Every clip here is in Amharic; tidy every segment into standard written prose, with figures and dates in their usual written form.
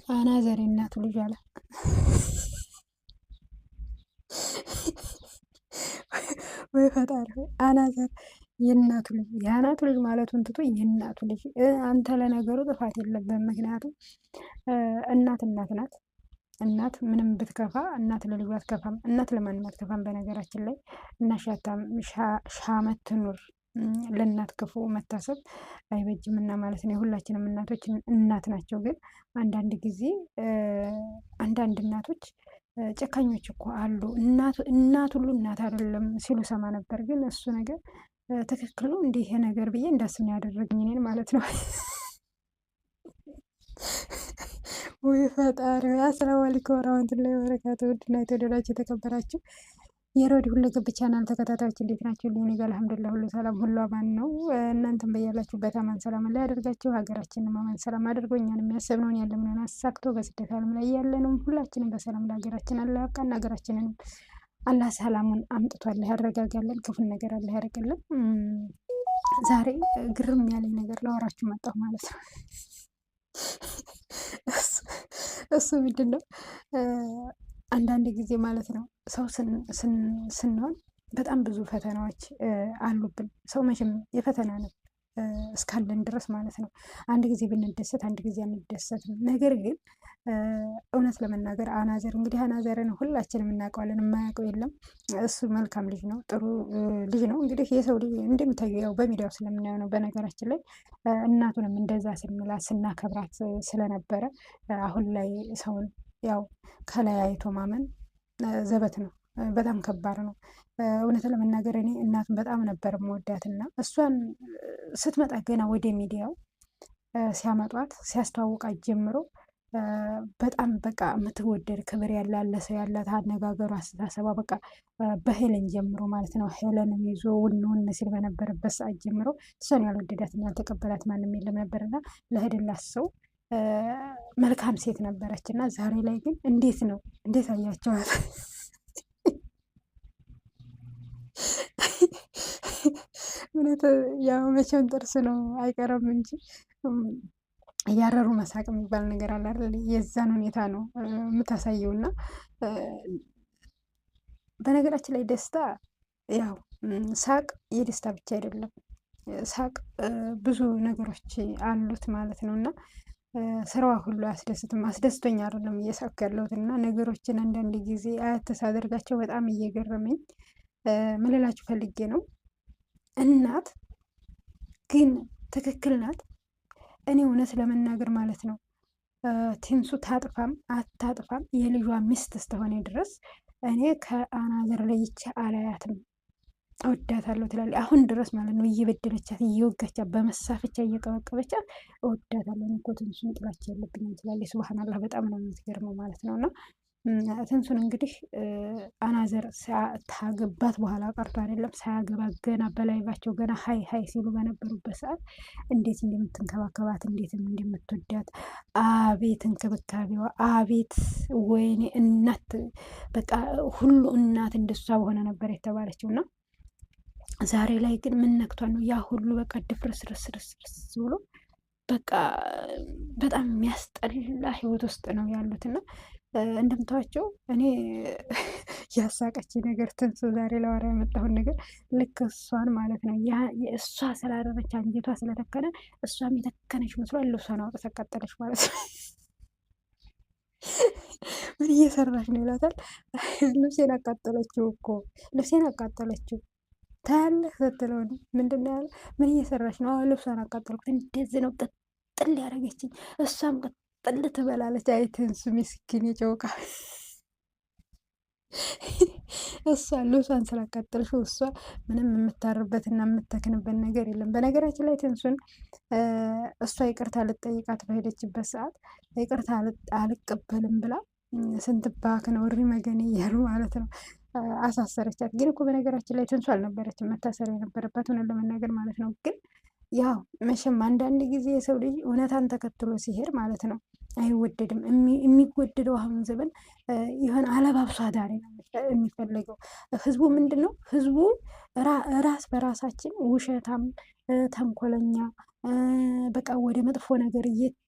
አናዘር የእናቱ ልጅ አለ። ወይ ፈጣሪ ሆይ አናዘር የእናቱ ልጅ የአናቱ ልጅ ማለቱን ትቶ የእናቱ ልጅ። አንተ ለነገሩ ጥፋት የለብህም። ምክንያቱም እናት እናት ናት። እናት ምንም ብትከፋ እናት ለልጇ አትከፋም። እናት ለማንም አትከፋም። በነገራችን ላይ እና ሺህ ዓመት ትኑር። ለእናት ክፉ መታሰብ አይበጅም እና ማለት ነው። የሁላችንም እናቶች እናት ናቸው። ግን አንዳንድ ጊዜ አንዳንድ እናቶች ጨካኞች እኮ አሉ። እናት ሁሉ እናት አይደለም ሲሉ ሰማ ነበር። ግን እሱ ነገር ትክክል ነው እንዲህ ነገር ብዬ እንዳስብ ያደረግኝ እኔን ማለት ነው። ወይ ፈጣሪ! አሰላሙ አለይኩም ወራህመቱላሂ ወበረካቱ። ውድና የተወደዳችሁ የተከበራችሁ የሮዲ ሁለገብ ቻናል ተከታታዮች እንዴት ናቸው? እኔ ጋር አልሐምዱሊላህ ሁሉ ሰላም ሁሉ አማን ነው። እናንተም በያላችሁበት አማን ሰላም ላይ ያደርጋችሁ። ሀገራችንን አማን ሰላም አድርጎ እኛን የሚያሰብነውን ያለምንን አሳክቶ በስደት ዓለም ላይ ያለነው ሁላችንም በሰላም ለሀገራችን አላህ ያብቃን። ሀገራችንን አላህ ሰላሙን አምጥቷል ያረጋጋለን፣ ክፉን ነገር አላህ ያርቅልን። ዛሬ ግርም ያለኝ ነገር ላወራችሁ መጣሁ ማለት ነው። እሱ ምንድን ነው? አንዳንድ ጊዜ ማለት ነው ሰው ስንሆን በጣም ብዙ ፈተናዎች አሉብን። ሰው መቼም የፈተና ነው እስካለን ድረስ ማለት ነው። አንድ ጊዜ ብንደሰት፣ አንድ ጊዜ አንደሰትም። ነገር ግን እውነት ለመናገር አናዘር እንግዲህ አናዘርን ሁላችንም እናውቀዋለን፣ የማያውቀው የለም። እሱ መልካም ልጅ ነው፣ ጥሩ ልጅ ነው። እንግዲህ የሰው ልጅ እንደሚታየው ያው በሚዲያው ስለምናየው ነው። በነገራችን ላይ እናቱንም እንደዛ ስንላት ስናከብራት ስለነበረ አሁን ላይ ሰውን ያው ከላይ አይቶ ማመን ዘበት ነው። በጣም ከባድ ነው። እውነት ለመናገር እኔ እናቱን በጣም ነበር የምወዳትና እሷን ስትመጣ ገና ወደ ሚዲያው ሲያመጧት ሲያስተዋውቃት ጀምሮ በጣም በቃ የምትወደድ ክብር ያለ ሰው ያላት አነጋገሩ፣ አስተሳሰቧ በቃ በሄለን ጀምሮ ማለት ነው። ሄለንም ይዞ ውን ሲል በነበረበት ሰዓት ጀምሮ እሷን ያልወደዳትና ያልተቀበላት ማንም የለም ነበርና ለሄደላት ሰው መልካም ሴት ነበረች እና ዛሬ ላይ ግን እንዴት ነው? እንዴት አያቸዋል? እውነት ያው መቼም ጥርስ ነው አይቀርም እንጂ እያረሩ መሳቅ የሚባል ነገር አለ አይደል? የዛን ሁኔታ ነው የምታሳየው። እና በነገራችን ላይ ደስታ ያው ሳቅ የደስታ ብቻ አይደለም። ሳቅ ብዙ ነገሮች አሉት ማለት ነው። እና ስራዋ ሁሉ አያስደስትም። አስደስቶኝ አይደለም እየሳኩ ያለሁት እና ነገሮችን አንዳንድ ጊዜ አያት ሳደርጋቸው በጣም እየገረመኝ ምን ልላችሁ ፈልጌ ነው። እናት ግን ትክክል ናት። እኔ እውነት ለመናገር ማለት ነው ትንሱ ታጥፋም አታጥፋም የልጇ ሚስት እስከሆነ ድረስ እኔ ከአናዘር ለይቼ አላያትም። እወዳታለሁ ትላለች አሁን ድረስ ማለት ነው። እየበደለቻት እየወጋቻት በመሳፈቻ እየቀበቀበቻት እወዳታለሁ። እኔ እኮ ትንሱን ጥላቻ የለብኝም ትላለች። ሱብሃነላህ በጣም ነው የምትገርመው ማለት ነው። እና ትንሱን እንግዲህ አናዘር ታገባት በኋላ ቀርቶ አይደለም ሳያገባ ገና በላይቫቸው ገና ሀይ ሀይ ሲሉ በነበሩበት ሰዓት እንዴት እንደምትንከባከባት እንዴትም እንደምትወዳት አቤት እንክብካቤዋ አቤት! ወይኔ እናት በቃ ሁሉ እናት እንደሷ በሆነ ነበር የተባለችው። እና ዛሬ ላይ ግን ምን ነክቷል ነው ያ ሁሉ በቃ ድፍርስርስርስርስ ብሎ በቃ በጣም የሚያስጠላ ህይወት ውስጥ ነው ያሉት። እና እንደምታዋቸው እኔ ያሳቀች ነገር ትንሱ ዛሬ ለዋራ የመጣሁን ነገር ልክ እሷን ማለት ነው እሷ ስላደረች አንጀቷ ስለተከነ እሷም የተከነች መስሏል። ልብሷን አውጥታ አቃጠለች ማለት ነው። ምን እየሰራች ነው ይላታል። ልብሴን አቃጠለችው እኮ ልብሴን አቃጠለችው ታያለህ ስትለው ነው ምንድን ነው ያለ? ምን እየሰራች ነው? ልብሷን አቃጠልኩት። እንደዚህ ነው ቅጥል ያደረገችኝ። እሷም ቅጥል ትበላለች። አይ ትንሱ ምስኪን የጨውቃ እሷ ልብሷን ስላቃጠልሽው እሷ ምንም የምታርበትና የምተክንበት ነገር የለም። በነገራችን ላይ ትንሱን እሷ ይቅርታ ልጠይቃት በሄደችበት ሰዓት ይቅርታ አልቀበልም ብላ ስንት ባክ ነው እሪ መገን እያሉ ማለት ነው አሳሰረቻት። ግን እኮ በነገራችን ላይ ትንሱ አልነበረችም መታሰር የነበረባት ሆነን ለመናገር ማለት ነው። ግን ያው መቼም አንዳንድ ጊዜ የሰው ልጅ እውነታን ተከትሎ ሲሄድ ማለት ነው አይወደድም። የሚወደደው አሁን ዘመን የሆነ አለባብሶ አዳሪ ነው የሚፈለገው። ህዝቡ ምንድን ነው? ህዝቡ ራስ በራሳችን ውሸታም፣ ተንኮለኛ፣ በቃ ወደ መጥፎ ነገር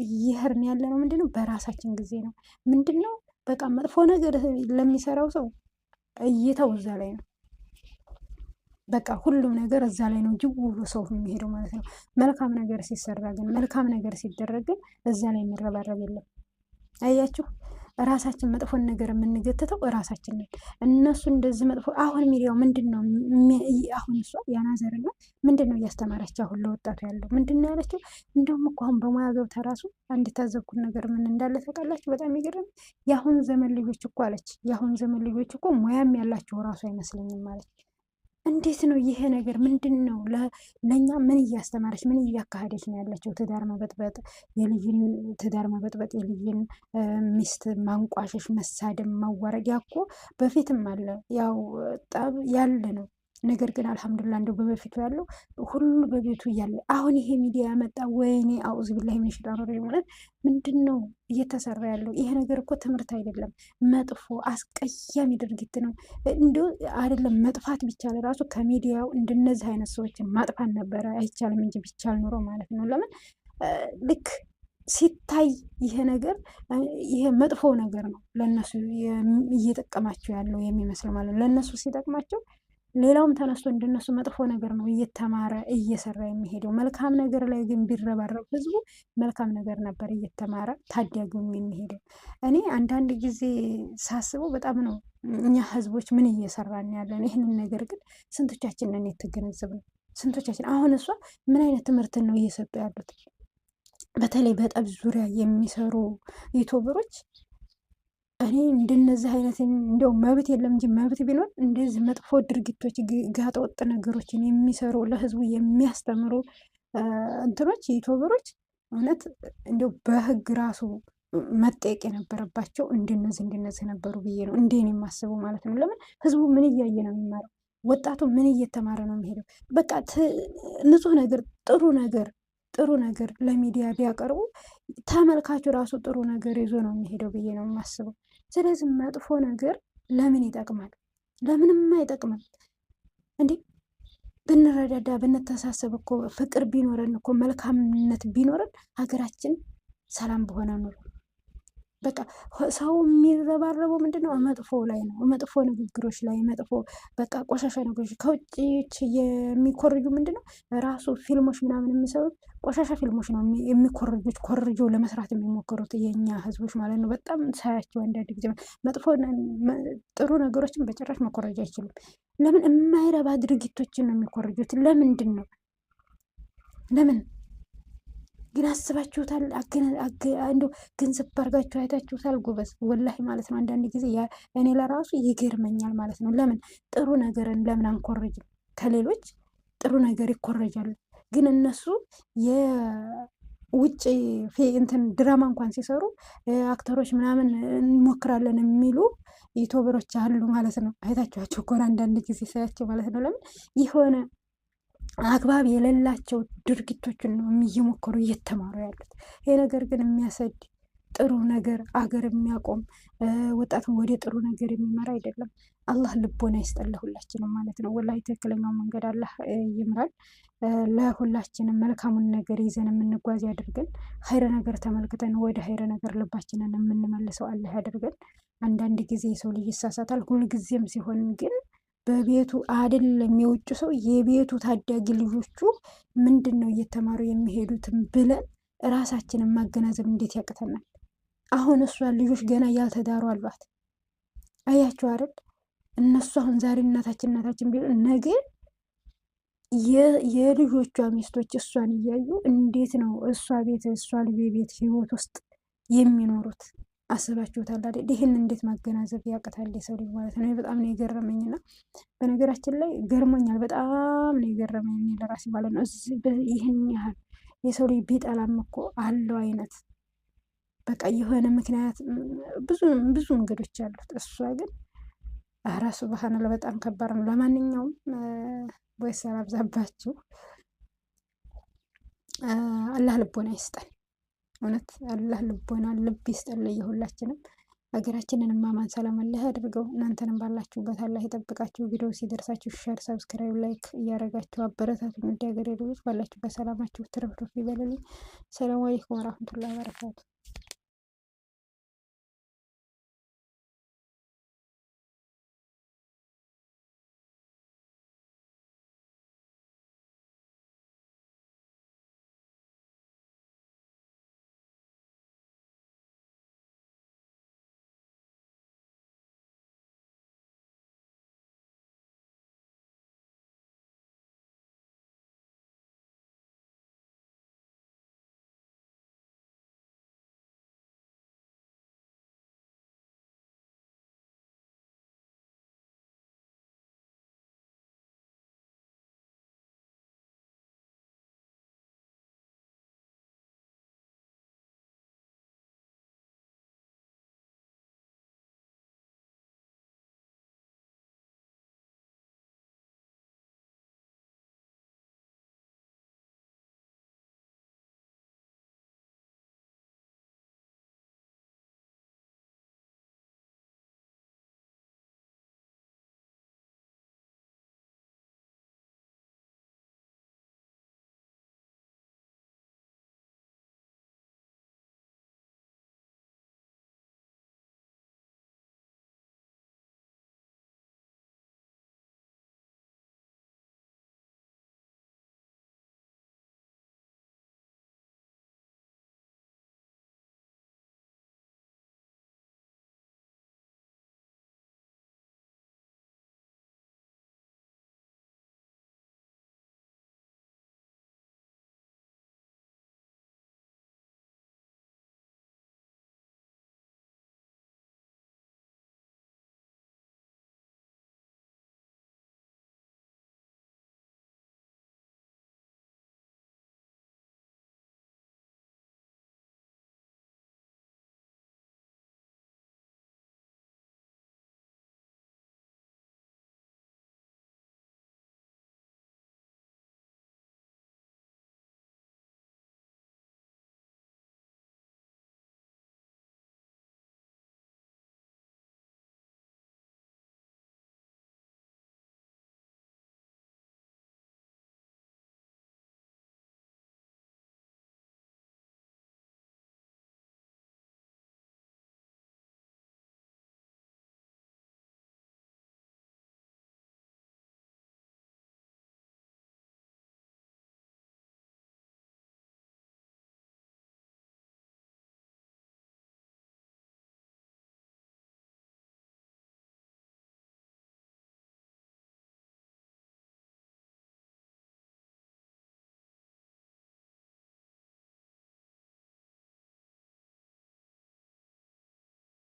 እየሄድን ያለ ነው። ምንድን ነው? በራሳችን ጊዜ ነው። ምንድን ነው? በቃ መጥፎ ነገር ለሚሰራው ሰው እይታው እዛ ላይ ነው። በቃ ሁሉም ነገር እዛ ላይ ነው ጅው ብሎ ሰው የሚሄደው ማለት ነው። መልካም ነገር ሲሰራ ግን፣ መልካም ነገር ሲደረግ ግን እዛ ላይ የሚረባረብ የለም። አያችሁ፣ ራሳችን መጥፎን ነገር የምንገትተው ራሳችን ነን። እነሱ እንደዚህ መጥፎ አሁን ሚዲያው ምንድን ነው? አሁን እሷ ያናዘርና ምንድን ነው እያስተማረች አሁን ለወጣቱ ያለው ምንድን ነው ያለችው? እንደውም እኮ አሁን በሙያ ገብታ ራሱ አንድ የታዘብኩት ነገር ምን እንዳለ ታውቃላችሁ? በጣም ይገርም። የአሁን ዘመን ልጆች እኮ አለች፣ የአሁን ዘመን ልጆች እኮ ሙያም ያላቸው ራሱ አይመስለኝም አለች። እንዴት ነው ይሄ ነገር? ምንድን ነው ለእኛ ምን እያስተማረች ምን እያካሄደች ነው ያለችው? ትዳር መበጥበጥ፣ የልጅን ትዳር መበጥበጥ፣ የልጅን ሚስት ማንቋሸሽ፣ መሳደብ፣ ማዋረድ ያኮ በፊትም አለ፣ ያው ጠብ ያለ ነው። ነገር ግን አልሐምዱሊላህ እንደው በበፊቱ ያለው ሁሉ በቤቱ እያለ አሁን ይሄ ሚዲያ ያመጣ ወይኔ አውዝ ቢላሂ ሚነሽ ሸይጣን ረጂም ማለት ምንድን ነው እየተሰራ ያለው? ይሄ ነገር እኮ ትምህርት አይደለም፣ መጥፎ አስቀያሚ ድርጊት ነው። እንዲሁ አይደለም መጥፋት ቢቻል ራሱ ከሚዲያው እንደነዚህ አይነት ሰዎችን ማጥፋት ነበረ አይቻልም እንጂ ቢቻል ኑሮ ማለት ነው። ለምን ልክ ሲታይ ይሄ ነገር ይሄ መጥፎ ነገር ነው ለነሱ እየጠቀማቸው ያለው የሚመስል ማለት ነው። ለነሱ ሲጠቅማቸው ሌላውም ተነስቶ እንደነሱ መጥፎ ነገር ነው እየተማረ እየሰራ የሚሄደው። መልካም ነገር ላይ ግን ቢረባረብ ህዝቡ መልካም ነገር ነበር እየተማረ ታዳጊውም የሚሄደው። እኔ አንዳንድ ጊዜ ሳስበው በጣም ነው እኛ ህዝቦች ምን እየሰራን ያለን። ይህንን ነገር ግን ስንቶቻችንን የተገነዘብ ነው? ስንቶቻችን አሁን እሷ ምን አይነት ትምህርትን ነው እየሰጡ ያሉት? በተለይ በጠብ ዙሪያ የሚሰሩ ዩቱበሮች እኔ እንደነዚህ አይነት እንደው መብት የለም እንጂ መብት ቢኖር እንደዚህ መጥፎ ድርጊቶች ጋጠ ወጥ ነገሮችን የሚሰሩ ለህዝቡ የሚያስተምሩ እንትኖች ዩቱበሮች እውነት እንደው በህግ ራሱ መጠየቅ የነበረባቸው እንደነዚህ ነበሩ ብዬ ነው እንዴን የማስበው ማለት ነው። ለምን ህዝቡ ምን እያየ ነው የሚማረው? ወጣቱ ምን እየተማረ ነው የሚሄደው? በቃ ንጹህ ነገር ጥሩ ነገር ለሚዲያ ቢያቀርቡ ተመልካቹ ራሱ ጥሩ ነገር ይዞ ነው የሚሄደው ብዬ ነው የማስበው። ስለዚህ መጥፎ ነገር ለምን ይጠቅማል? ለምንም አይጠቅምም። እንዴ ብንረዳዳ ብንተሳሰብ እኮ ፍቅር ቢኖረን እኮ መልካምነት ቢኖረን ሀገራችን ሰላም በሆነ ኑሮ። በቃ ሰው የሚረባረበው ምንድነው? መጥፎ ላይ ነው፣ መጥፎ ንግግሮች ላይ፣ መጥፎ በቃ ቆሻሻ ነገሮች ከውጭ የሚኮርጁ ምንድነው ራሱ ፊልሞች ምናምን የሚሰሩት ቆሻሻ ፊልሞች ነው የሚኮርጁት፣ ኮርጆ ለመስራት የሚሞክሩት የኛ ህዝቦች ማለት ነው። በጣም ሳያቸው አንዳንድ ጊዜ መጥፎ ጥሩ ነገሮችን በጭራሽ መኮረጅ አይችሉም። ለምን? የማይረባ ድርጊቶችን ነው የሚኮርጁት። ለምንድን ነው? ለምን ግን አስባችሁታል? እንደው ገንዘብ አድርጋችሁ አይታችሁታል? ጎበዝ ወላሂ ማለት ነው። አንዳንድ ጊዜ እኔ ለራሱ ይገርመኛል ማለት ነው። ለምን ጥሩ ነገርን ለምን አንኮረጅም? ከሌሎች ጥሩ ነገር ይኮረጃሉ፣ ግን እነሱ የውጭ እንትን ድራማ እንኳን ሲሰሩ አክተሮች ምናምን እንሞክራለን የሚሉ ዩቱበሮች አሉ ማለት ነው። አይታችኋቸው ከሆነ አንዳንድ ጊዜ ሳያቸው ማለት ነው። ለምን የሆነ አግባብ የሌላቸው ድርጊቶችን ነው እየሞከሩ እየተማሩ ያሉት። ይሄ ነገር ግን የሚያሰድ ጥሩ ነገር አገር የሚያቆም ወጣቱን ወደ ጥሩ ነገር የሚመራ አይደለም። አላህ ልቦና ይስጠን ሁላችንም ማለት ነው። ወላሂ ትክክለኛው መንገድ አላህ ይምራል። ለሁላችንም መልካሙን ነገር ይዘን የምንጓዝ ያድርገን። ኸይረ ነገር ተመልክተን ወደ ኸይረ ነገር ልባችንን የምንመልሰው አላህ ያድርገን። አንዳንድ ጊዜ የሰው ልጅ ይሳሳታል። ሁልጊዜም ሲሆን ግን በቤቱ አይደለም የውጭ ሰው የቤቱ ታዳጊ ልጆቹ ምንድን ነው እየተማሩ የሚሄዱትን ብለን ራሳችንን ማገናዘብ እንዴት ያቅተናል? አሁን እሷን ልጆች ገና ያልተዳሩ አሏት። አያችሁ አይደል? እነሱ አሁን ዛሬ እናታችን ቢሆን ነገ የልጆቿ ሚስቶች እሷን እያዩ እንዴት ነው እሷ ቤት እሷ ልጅ ቤት ህይወት ውስጥ የሚኖሩት? አስባችሁታል አይደል? ይህን እንዴት ማገናዘብ ያቅታል የሰው ልጅ ማለት ነው። በጣም ነው የገረመኝና በነገራችን ላይ ገርሞኛል። በጣም ነው የገረመኝ ለራሴ ማለት ነው። ይህን ያህል የሰው ልጅ ቢጠላም እኮ አለው አይነት በቃ የሆነ ምክንያት ብዙ እንግዶች አሉት። እሷ ግን ኧረ ሱብሃነላህ በጣም ከባድ ነው። ለማንኛውም ወይስ አላብዛባችሁ፣ አላህ ልቦና ይስጠን። እውነት አላህ ልቦና ልብ ይስጠን የሁላችንም። ሀገራችንን ማማን ሰላም አላህ ያድርገው። እናንተንም ባላችሁበት አላህ ይጠብቃችሁ። ቪዲዮ ሲደርሳችሁ ሸር፣ ሰብስክራይብ፣ ላይክ እያደረጋችሁ አበረታቱኝ። ውድ ሀገሬ ልጆች ባላችሁበት ሰላማችሁ ትርፍርፍ ይበልልኝ። ሰላም አለይኩም ወራህመቱላሂ ወበረካቱ።